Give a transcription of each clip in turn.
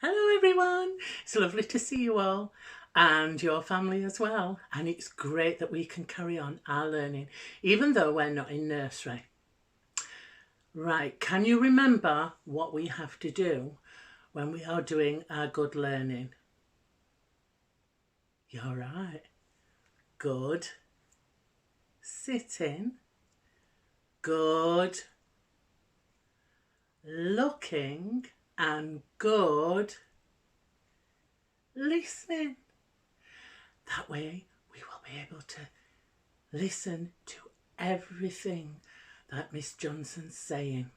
Hello everyone, it's lovely to see you all and your family as well, and it's great that we can carry on our learning even though we're not in nursery. Right, can you remember what we have to do when we are doing our good learning? You're right. Good sitting, good looking, and good listening. That way we will be able to listen to everything that Miss Johnson's saying.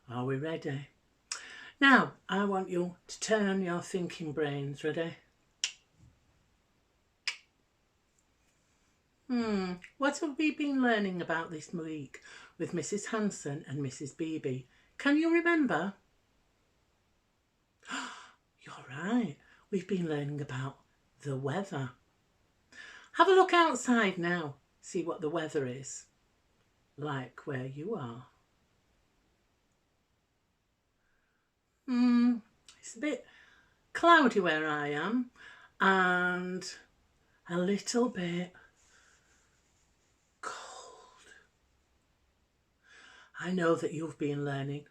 Are we ready? Now, I want you to turn on your thinking brains. Ready? What have we been learning about this week with Mrs. Hanson and Mrs. Beebe? Can you remember? You're right. We've been learning about the weather. Have a look outside now. See what the weather is like where you are. It's a bit cloudy where I am and a little bit cold. I know that you've been learning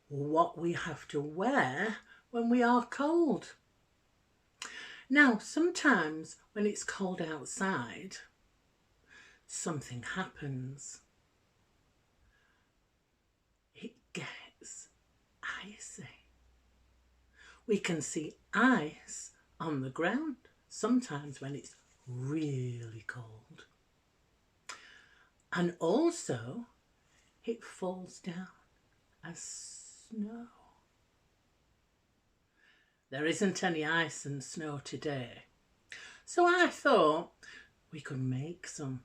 what we have to wear when we are cold. Now, sometimes when it's cold outside, something happens. It gets icy. We can see ice on the ground sometimes when it's really cold. And also it falls down as snow. There isn't any ice and snow today, so I thought we could make some.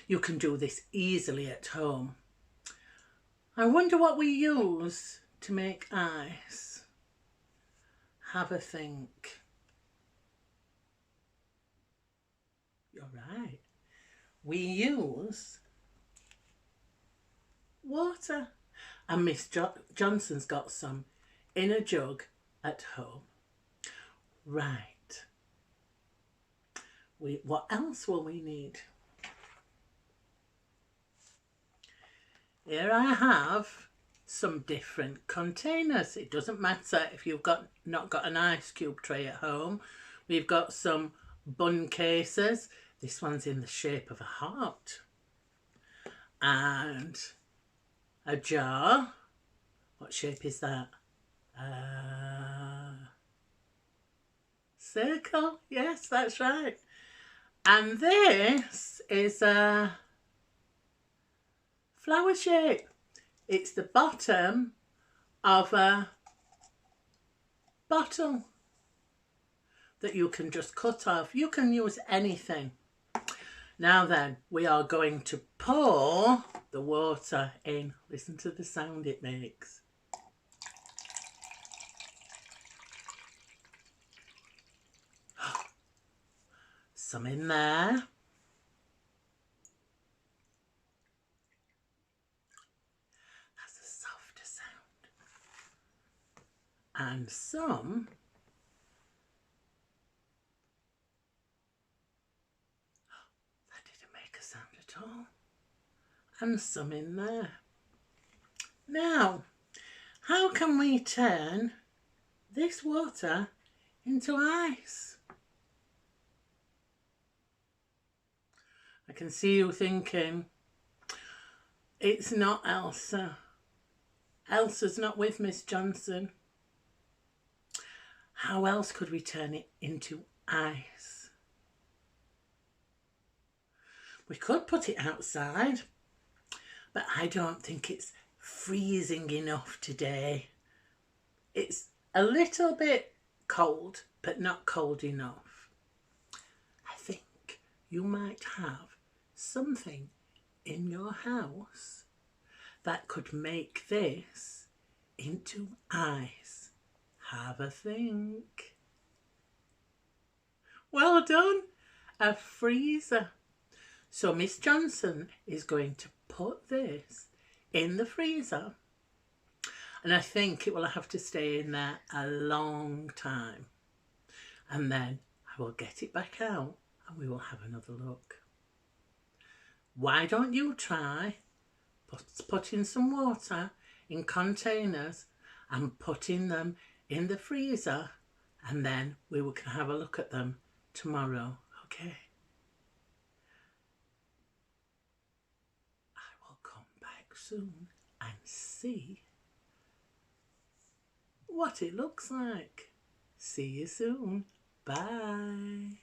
You can do this easily at home. I wonder what we use to make ice. Have a think. You're right. We use water. And Miss Johnson's got some in a jug at home. Right. What else will we need? Here I have some different containers. It doesn't matter if you've not got an ice cube tray at home. We've got some bun cases. This one's in the shape of a heart. And a jar. What shape is that? Circle. Yes, that's right. And this is a flower shape. It's the bottom of a bottle that you can just cut off. You can use anything. Now then, we are going to pour the water in. Listen to the sound it makes. Some in there. That's a softer sound. And some that didn't make a sound at all. And some in there. Now, how can we turn this water into ice? I can see you thinking, it's not Elsa. Elsa's not with Miss Johnson. How else could we turn it into ice? We could put it outside, but I don't think it's freezing enough today. It's a little bit cold, but not cold enough. I think you might have something in your house that could make this into ice. Have a think. Well done. A freezer. So Miss Johnson is going to put this in the freezer And I think it will have to stay in there a long time. And then I will get it back out and we will have another look. Why don't you try putting some water in containers and putting them in the freezer, and then we can have a look at them tomorrow, okay? I will come back soon and see what it looks like. See you soon. Bye.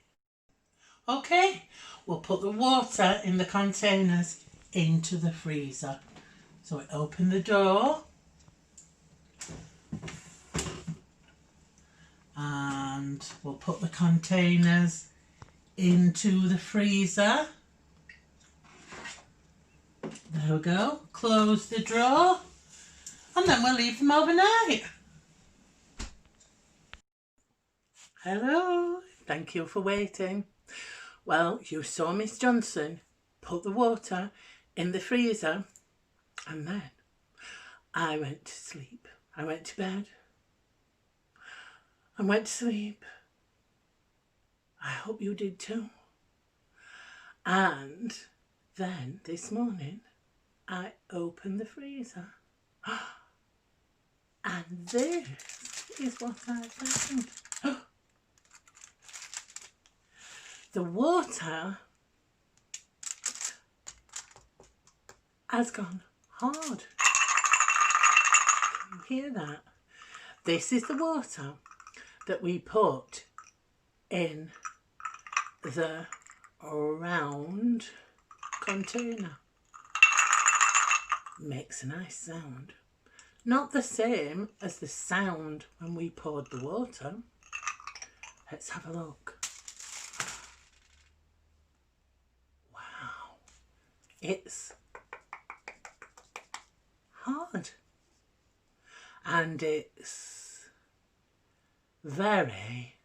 Okay, we'll put the water in the containers into the freezer. So we open the door and we'll put the containers into the freezer. There we go. Close the drawer and then we'll leave them overnight. Hello, thank you for waiting. Well, you saw Miss Johnson put the water in the freezer and then I went to sleep. I went to bed. I went to sleep. I hope you did too. And then this morning I opened the freezer and this is what I found. The water has gone hard. Can you hear that? This is the water that we put in the round container. Makes a nice sound. Not the same as the sound when we poured the water. Let's have a look. Wow. It's hard. And it's very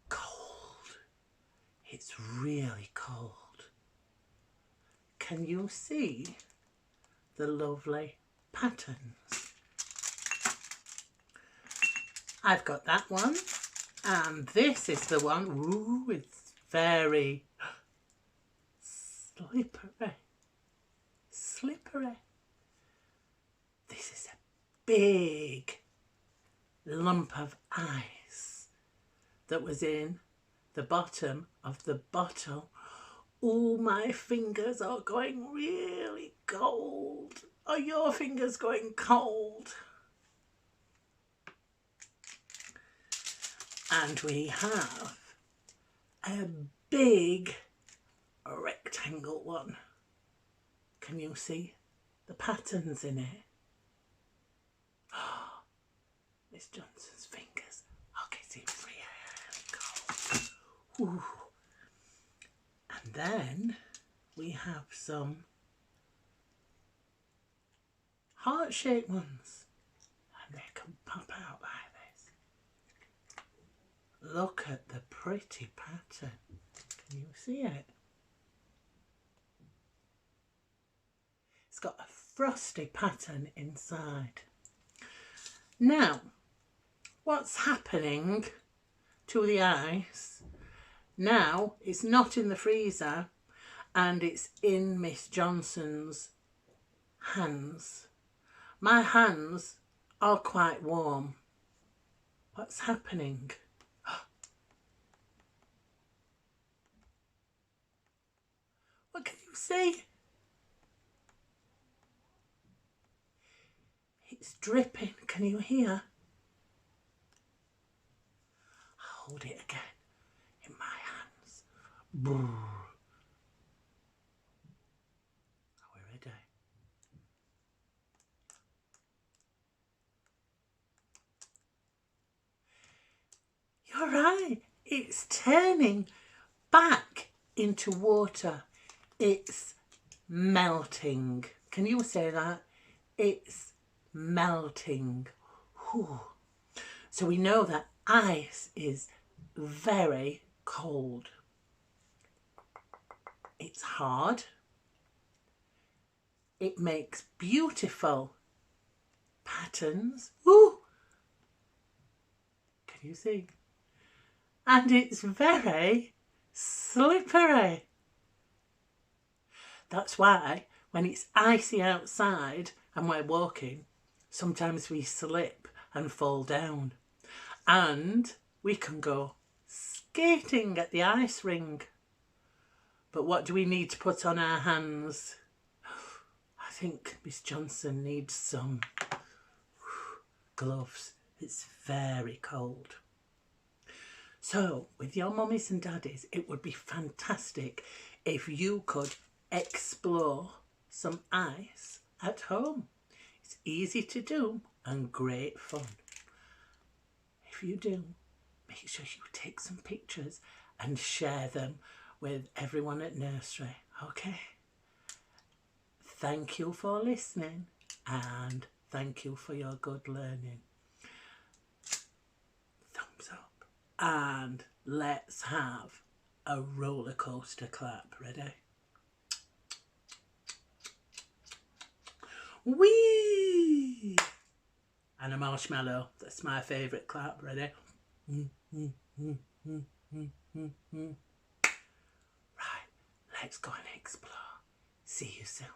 cold. It's really cold. Can you see the lovely patterns? I've got that one, and this is the one. Ooh, it's very slippery. Slippery. This is a big lump of ice that was in the bottom of the bottle. Oh, my fingers are going really cold. Are your fingers going cold? And we have a big rectangle one. Can you see the patterns in it? Oh, Miss Johnson's fingers are getting really cold. Ooh. And then we have some heart-shaped ones, and they can pop out like this. Look at the pretty pattern. Can you see it? It's got a frosty pattern inside. Now, what's happening to the ice? Now it's not in the freezer and it's in Miss Johnson's hands. My hands are quite warm. What's happening? What can you see? It's dripping. Can you hear? Hold it again in my hands. Brrr. Are we ready? You're right. It's turning back into water. It's melting. Can you say that? It's melting. Whew. So we know that ice is very cold. It's hard. It makes beautiful patterns. Ooh! Can you see? And it's very slippery. That's why when it's icy outside and we're walking, sometimes we slip and fall down. And we can go skating at the ice rink. But what do we need to put on our hands? I think Miss Johnson needs some gloves. It's very cold. So with your mummies and daddies, it would be fantastic if you could explore some ice at home. It's easy to do and great fun. If you do, make sure you take some pictures and share them with everyone at nursery, okay? Thank you for listening and thank you for your good learning. Thumbs up and let's have a roller coaster clap. Ready? Whee! And a marshmallow. That's my favourite clap. Ready? Right, let's go and explore. See you soon.